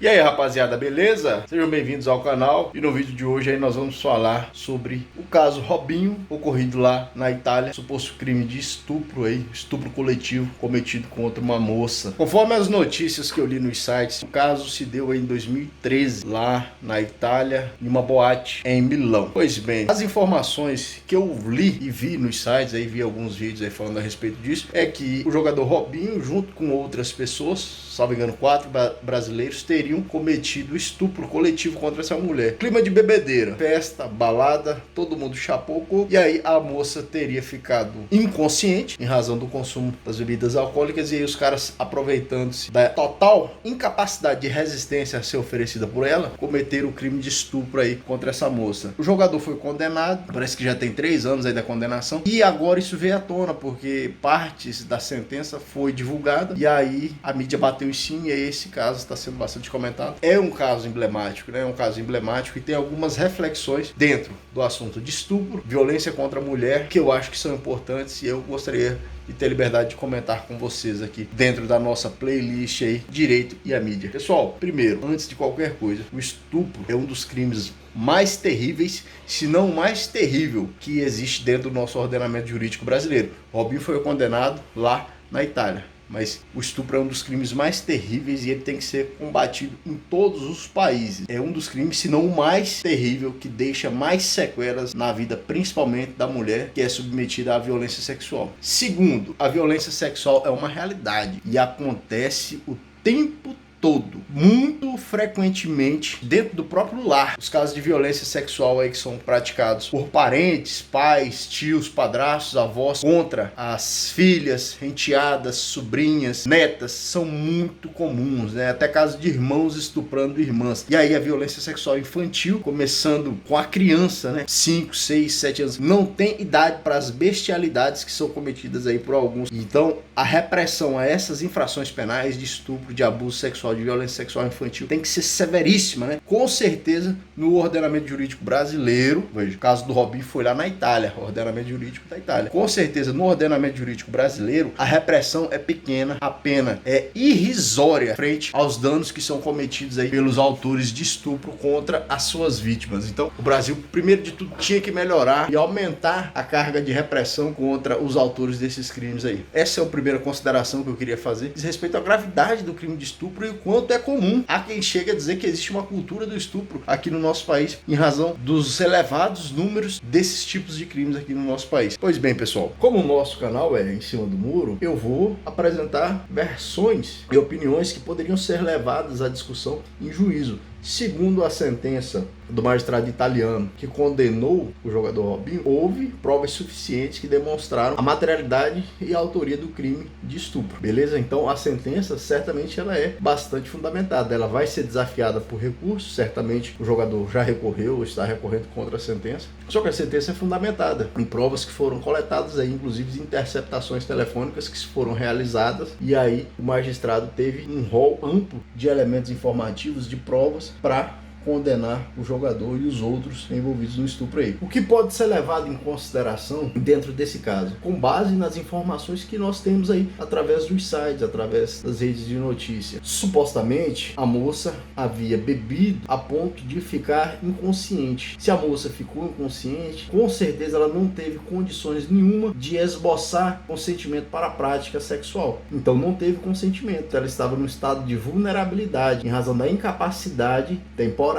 E aí, rapaziada, beleza? Sejam bem-vindos ao canal. E no vídeo de hoje aí nós vamos falar sobre o caso Robinho, ocorrido lá na Itália, suposto crime de estupro aí, estupro coletivo cometido contra uma moça. Conforme as notícias que eu li nos sites, o caso se deu aí em 2013 lá na Itália, em uma boate em Milão. Pois bem, as informações que eu li e vi nos sites, aí vi alguns vídeos aí falando a respeito disso, é que o jogador Robinho, junto com outras pessoas, salvo engano 4 brasileiros, teriam cometido estupro coletivo contra essa mulher. Clima de bebedeira, festa, balada, todo mundo chapou o corpo, e aí a moça teria ficado inconsciente em razão do consumo das bebidas alcoólicas, e aí os caras, aproveitando-se da total incapacidade de resistência a ser oferecida por ela, cometeram o crime de estupro aí contra essa moça. O jogador foi condenado, parece que já tem 3 anos aí da condenação, e agora isso veio à tona, porque partes da sentença foi divulgada, e aí a mídia bateu em cima, e aí esse caso está sendo bastante comentado. É um caso emblemático, né? É um caso emblemático e tem algumas reflexões dentro do assunto de estupro, violência contra a mulher, que eu acho que são importantes, e eu gostaria de ter liberdade de comentar com vocês aqui dentro da nossa playlist aí, Direito e a Mídia. Pessoal, primeiro, antes de qualquer coisa, o estupro é um dos crimes mais terríveis, se não o mais terrível que existe dentro do nosso ordenamento jurídico brasileiro. Robinho foi condenado lá na Itália, mas o estupro é um dos crimes mais terríveis e ele tem que ser combatido em todos os países. É um dos crimes, se não o mais terrível, que deixa mais sequelas na vida, principalmente da mulher que é submetida à violência sexual. Segundo, a violência sexual é uma realidade e acontece o tempo todo, muito frequentemente dentro do próprio lar. Os casos de violência sexual aí que são praticados por parentes, pais, tios, padrastos, avós contra as filhas, enteadas, sobrinhas, netas, são muito comuns, né? Até casos de irmãos estuprando irmãs. E aí a violência sexual infantil, começando com a criança, né? 5, 6, 7 anos, não tem idade para as bestialidades que são cometidas aí por alguns. Então, a repressão a essas infrações penais de estupro, de abuso sexual, de violência sexual infantil tem que ser severíssima, né? Com certeza no ordenamento jurídico brasileiro, veja, o caso do Robinho foi lá na Itália, ordenamento jurídico da Itália. Com certeza no ordenamento jurídico brasileiro a repressão é pequena, a pena é irrisória frente aos danos que são cometidos aí pelos autores de estupro contra as suas vítimas. Então o Brasil, primeiro de tudo, tinha que melhorar e aumentar a carga de repressão contra os autores desses crimes aí. Essa é a primeira consideração que eu queria fazer, diz respeito à gravidade do crime de estupro e quanto é comum. Há quem chega a dizer que existe uma cultura do estupro aqui no nosso país em razão dos elevados números desses tipos de crimes aqui no nosso país. Pois bem, pessoal, como o nosso canal é em cima do muro, eu vou apresentar versões e opiniões que poderiam ser levadas à discussão em juízo. Segundo a sentença do magistrado italiano que condenou o jogador Robinho, houve provas suficientes que demonstraram a materialidade e a autoria do crime de estupro. Beleza? Então a sentença certamente ela é bastante fundamentada. Ela vai ser desafiada por recurso, certamente o jogador já recorreu ou está recorrendo contra a sentença. Só que a sentença é fundamentada em provas que foram coletadas aí, inclusive interceptações telefônicas que foram realizadas, e aí o magistrado teve um rol amplo de elementos informativos, de provas para condenar o jogador e os outros envolvidos no estupro aí. O que pode ser levado em consideração dentro desse caso? Com base nas informações que nós temos aí através dos sites, através das redes de notícia. Supostamente, a moça havia bebido a ponto de ficar inconsciente. Se a moça ficou inconsciente, com certeza ela não teve condições nenhuma de esboçar consentimento para a prática sexual. Então não teve consentimento. Ela estava no estado de vulnerabilidade em razão da incapacidade temporária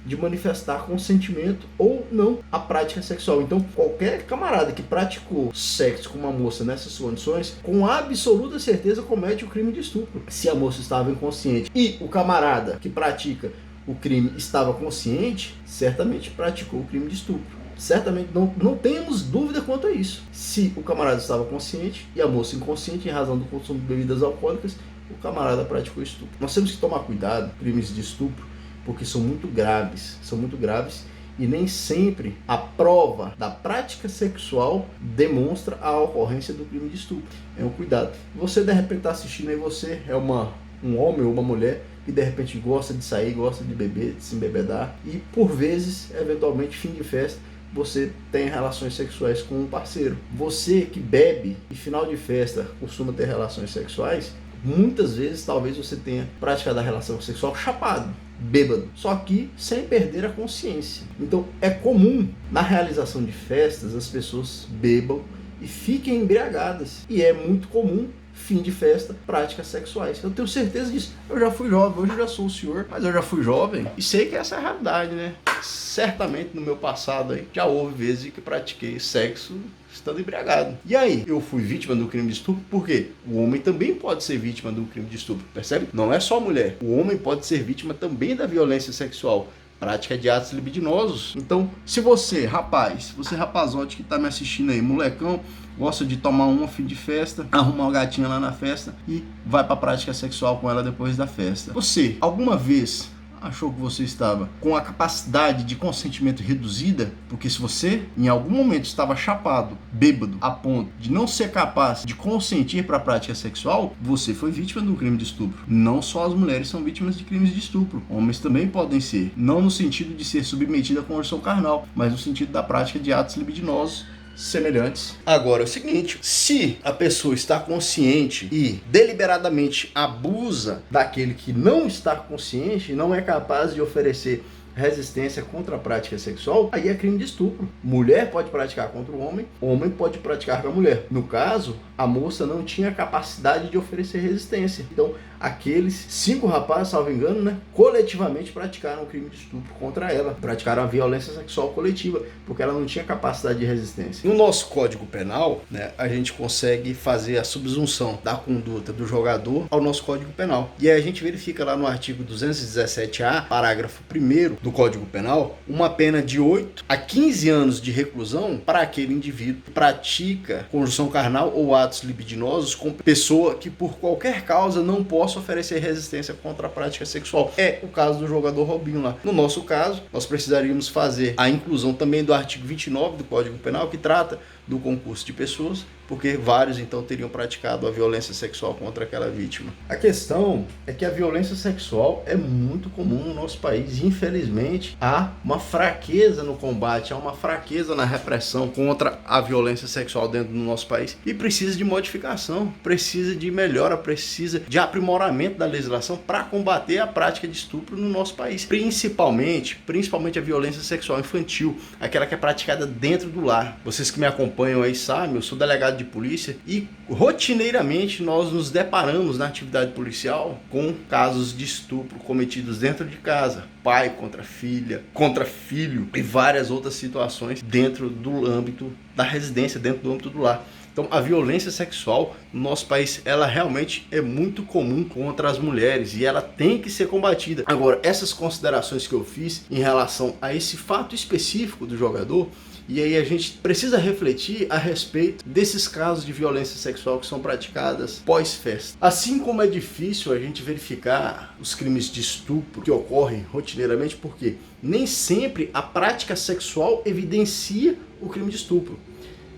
de manifestar consentimento ou não à prática sexual. Então qualquer camarada que praticou sexo com uma moça nessas condições, com absoluta certeza comete o crime de estupro. Se a moça estava inconsciente e o camarada que pratica o crime estava consciente, certamente praticou o crime de estupro. Certamente não temos dúvida quanto a isso. Se o camarada estava consciente e a moça inconsciente em razão do consumo de bebidas alcoólicas, o camarada praticou estupro. Nós temos que tomar cuidado com crimes de estupro, porque são muito graves e nem sempre a prova da prática sexual demonstra a ocorrência do crime de estupro. É um cuidado. Você de repente está assistindo aí, você é um homem ou uma mulher que de repente gosta de sair, gosta de beber, de se embebedar, e por vezes, eventualmente, fim de festa, você tem relações sexuais com um parceiro. Você que bebe e final de festa costuma ter relações sexuais, Muitas vezes, talvez você tenha praticado a relação sexual chapado, bêbado, só que sem perder a consciência. Então é comum na realização de festas as pessoas bebam e fiquem embriagadas. E é muito comum, fim de festa, práticas sexuais. Eu tenho certeza disso. Eu já fui jovem, hoje eu já sou o senhor, mas eu já fui jovem e sei que essa é a realidade, né? Certamente no meu passado aí já houve vezes que pratiquei sexo estando embriagado. E aí, eu fui vítima do crime de estupro, por quê? O homem também pode ser vítima do crime de estupro, percebe? Não é só a mulher. O homem pode ser vítima também da violência sexual, prática de atos libidinosos. Então, se você, rapaz, você rapazote que tá me assistindo aí, molecão, gosta de tomar uma fim de festa, arrumar uma gatinha lá na festa e vai pra prática sexual com ela depois da festa. Você, alguma vez achou que você estava com a capacidade de consentimento reduzida? Porque se você em algum momento estava chapado, bêbado, a ponto de não ser capaz de consentir para a prática sexual, você foi vítima de um crime de estupro. Não só as mulheres são vítimas de crimes de estupro, homens também podem ser, não no sentido de ser submetido à conversão carnal, mas no sentido da prática de atos libidinosos semelhantes. Agora é o seguinte, se a pessoa está consciente e deliberadamente abusa daquele que não está consciente, não é capaz de oferecer resistência contra a prática sexual, aí é crime de estupro. Mulher pode praticar contra o homem pode praticar com a mulher. No caso, a moça não tinha capacidade de oferecer resistência. Então, aqueles 5 rapazes, salvo engano, né, coletivamente praticaram o crime de estupro contra ela. Praticaram a violência sexual coletiva, porque ela não tinha capacidade de resistência. No nosso Código Penal, né, a gente consegue fazer a subsunção da conduta do jogador ao nosso Código Penal. E aí a gente verifica lá no artigo 217-A, parágrafo 1º do Código Penal, uma pena de 8 a 15 anos de reclusão para aquele indivíduo que pratica conjunção carnal ou atos libidinosos com pessoa que por qualquer causa não possa oferecer resistência contra a prática sexual. É o caso do jogador Robinho lá. No nosso caso, nós precisaríamos fazer a inclusão também do artigo 29 do Código Penal, que trata do concurso de pessoas, porque vários então teriam praticado a violência sexual contra aquela vítima. A questão é que a violência sexual é muito comum no nosso país e infelizmente há uma fraqueza no combate, há uma fraqueza na repressão contra a violência sexual dentro do nosso país e precisa de modificação, precisa de melhora, precisa de aprimoramento da legislação para combater a prática de estupro no nosso país, principalmente a violência sexual infantil, aquela que é praticada dentro do lar. Vocês que me acompanham aí sabem, eu sou delegado de polícia e rotineiramente nós nos deparamos na atividade policial com casos de estupro cometidos dentro de casa, pai contra filha, contra filho e várias outras situações dentro do âmbito da residência, dentro do âmbito do lar. Então a violência sexual no nosso país, ela realmente é muito comum contra as mulheres e ela tem que ser combatida. Agora, essas considerações que eu fiz em relação a esse fato específico do jogador, e aí a gente precisa refletir a respeito desses casos de violência sexual que são praticadas pós-festa. Assim como é difícil a gente verificar os crimes de estupro que ocorrem rotineiramente, porque nem sempre a prática sexual evidencia o crime de estupro.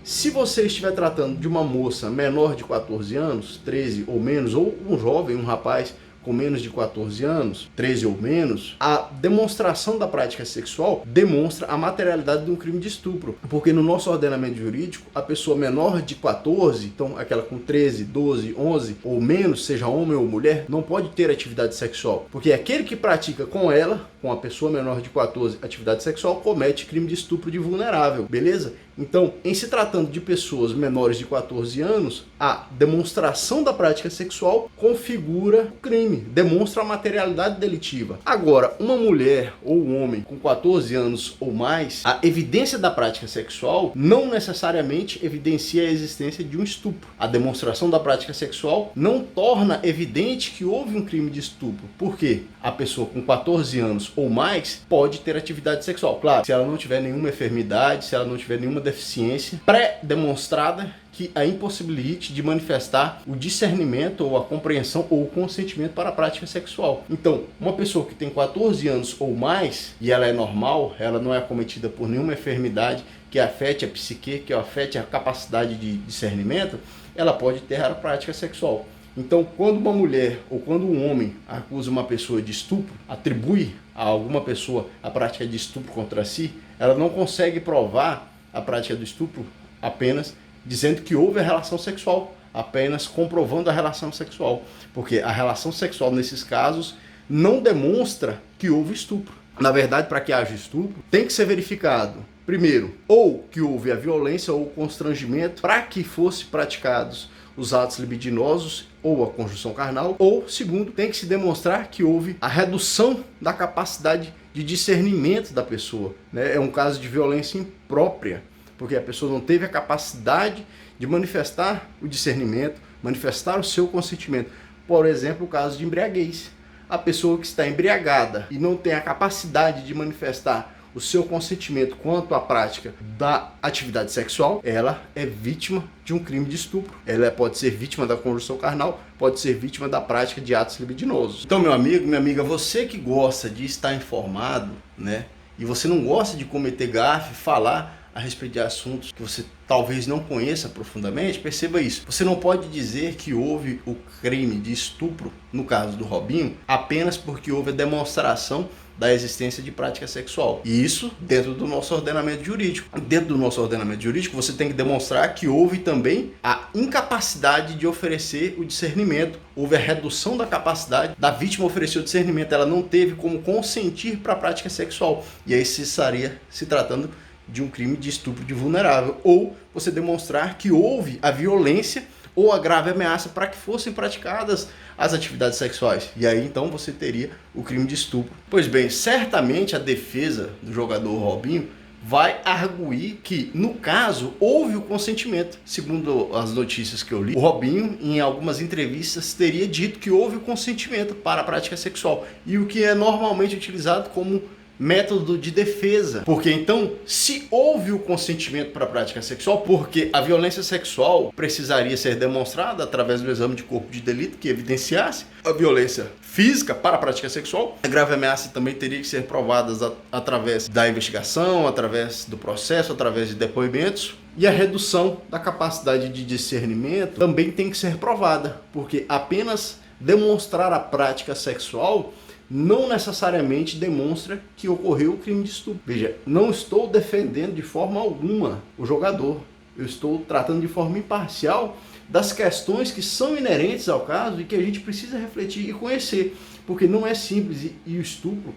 Se você estiver tratando de uma moça menor de 14 anos, 13 ou menos, ou um jovem, um rapaz com menos de 14 anos, 13 ou menos, a demonstração da prática sexual demonstra a materialidade de um crime de estupro. Porque no nosso ordenamento jurídico, a pessoa menor de 14, então aquela com 13, 12, 11 ou menos, seja homem ou mulher, não pode ter atividade sexual. Porque aquele que pratica com ela, com a pessoa menor de 14, atividade sexual, comete crime de estupro de vulnerável, beleza? Então, em se tratando de pessoas menores de 14 anos, a demonstração da prática sexual configura o crime, demonstra a materialidade delitiva. Agora, uma mulher ou um homem com 14 anos ou mais, a evidência da prática sexual não necessariamente evidencia a existência de um estupro. A demonstração da prática sexual não torna evidente que houve um crime de estupro. Por quê? A pessoa com 14 anos ou mais pode ter atividade sexual. Claro, se ela não tiver nenhuma enfermidade, se ela não tiver nenhuma deficiência pré-demonstrada que a impossibilite de manifestar o discernimento ou a compreensão ou o consentimento para a prática sexual. Então, uma pessoa que tem 14 anos ou mais e ela é normal, ela não é acometida por nenhuma enfermidade que afete a psique, que afete a capacidade de discernimento, ela pode ter a prática sexual. Então, quando uma mulher ou quando um homem acusa uma pessoa de estupro, atribui a alguma pessoa a prática de estupro contra si, ela não consegue provar a prática do estupro apenas dizendo que houve a relação sexual. apenas comprovando a relação sexual, porque a relação sexual nesses casos não demonstra que houve estupro. Na verdade, para que haja estupro, tem que ser verificado, primeiro, ou que houve a violência ou o constrangimento para que fossem praticados os atos libidinosos ou a conjunção carnal, ou, segundo, tem que se demonstrar que houve a redução da capacidade de discernimento da pessoa, né? É um caso de violência imprópria, porque a pessoa não teve a capacidade de manifestar o discernimento, manifestar o seu consentimento. Por exemplo, o caso de embriaguez. A pessoa que está embriagada e não tem a capacidade de manifestar o seu consentimento quanto à prática da atividade sexual, ela é vítima de um crime de estupro. Ela pode ser vítima da conjunção carnal, pode ser vítima da prática de atos libidinosos. Então, meu amigo, minha amiga, você que gosta de estar informado, né, e você não gosta de cometer gafe, falar a respeito de assuntos que você talvez não conheça profundamente, perceba isso. Você não pode dizer que houve o crime de estupro, no caso do Robinho, apenas porque houve a demonstração da existência de prática sexual. E isso dentro do nosso ordenamento jurídico. Dentro do nosso ordenamento jurídico, você tem que demonstrar que houve também a incapacidade de oferecer o discernimento. Houve a redução da capacidade da vítima oferecer o discernimento. Ela não teve como consentir para a prática sexual. E aí se estaria se tratando de um crime de estupro de vulnerável, ou você demonstrar que houve a violência ou a grave ameaça para que fossem praticadas as atividades sexuais. E aí então você teria o crime de estupro. Pois bem, certamente a defesa do jogador Robinho vai arguir que, no caso, houve o consentimento. Segundo as notícias que eu li, o Robinho, em algumas entrevistas, teria dito que houve o consentimento para a prática sexual, e o que é normalmente utilizado como método de defesa, porque então, se houve o consentimento para a prática sexual, porque a violência sexual precisaria ser demonstrada através do exame de corpo de delito que evidenciasse a violência física para a prática sexual, a grave ameaça também teria que ser provada através da investigação, através do processo, através de depoimentos, e a redução da capacidade de discernimento também tem que ser provada, porque apenas demonstrar a prática sexual não necessariamente demonstra que ocorreu o crime de estupro. Veja, não estou defendendo de forma alguma o jogador. Eu estou tratando de forma imparcial das questões que são inerentes ao caso e que a gente precisa refletir e conhecer, porque não é simples. E o estupro,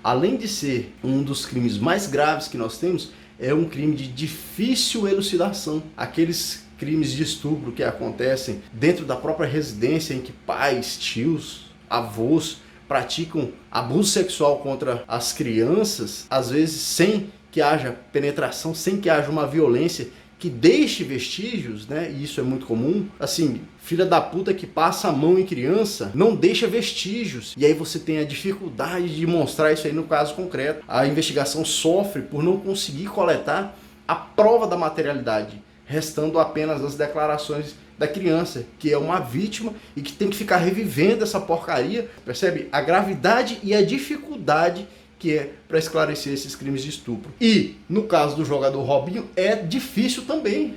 além de ser um dos crimes mais graves que nós temos, é um crime de difícil elucidação. Aqueles crimes de estupro que acontecem dentro da própria residência, em que pais, tios, avós praticam abuso sexual contra as crianças, às vezes sem que haja penetração, sem que haja uma violência que deixe vestígios, né? E isso é muito comum. Assim, filha da puta que passa a mão em criança não deixa vestígios. E aí você tem a dificuldade de mostrar isso aí no caso concreto. A investigação sofre por não conseguir coletar a prova da materialidade, restando apenas as declarações da criança, que é uma vítima e que tem que ficar revivendo essa porcaria. Percebe a gravidade e a dificuldade que é para esclarecer esses crimes de estupro. E no caso do jogador Robinho é difícil também,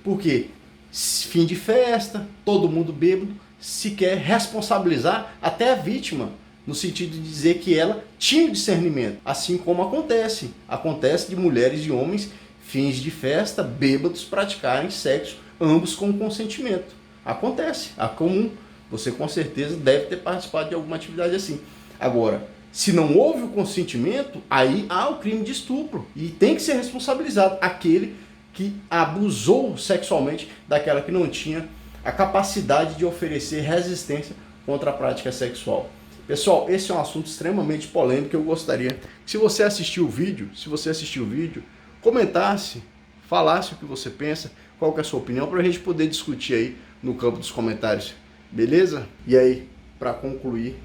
porque fim de festa, todo mundo bêbado, se quer responsabilizar até a vítima, no sentido de dizer que ela tinha discernimento, assim como acontece de mulheres e homens, fins de festa, bêbados, praticarem sexo, ambos com consentimento. Acontece, é comum. Você com certeza deve ter participado de alguma atividade assim. Agora, se não houve o consentimento, aí há o crime de estupro e tem que ser responsabilizado aquele que abusou sexualmente daquela que não tinha a capacidade de oferecer resistência contra a prática sexual. Pessoal, esse é um assunto extremamente polêmico que eu gostaria que, se você assistiu o vídeo, comentasse, falasse o que você pensa, qual que é a sua opinião, para a gente poder discutir aí no campo dos comentários, beleza? E aí, para concluir,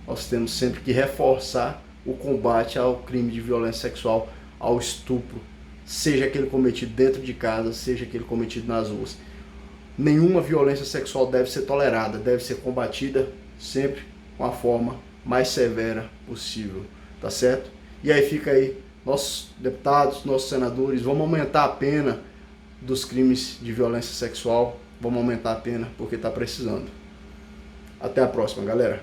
nós temos sempre que reforçar o combate ao crime de violência sexual, ao estupro, seja aquele cometido dentro de casa, seja aquele cometido nas ruas. Nenhuma violência sexual deve ser tolerada, deve ser combatida sempre com a forma mais severa possível, tá certo? E aí fica aí, nossos deputados, nossos senadores, vamos aumentar a pena dos crimes de violência sexual, vamos aumentar a pena porque está precisando. Até a próxima, galera.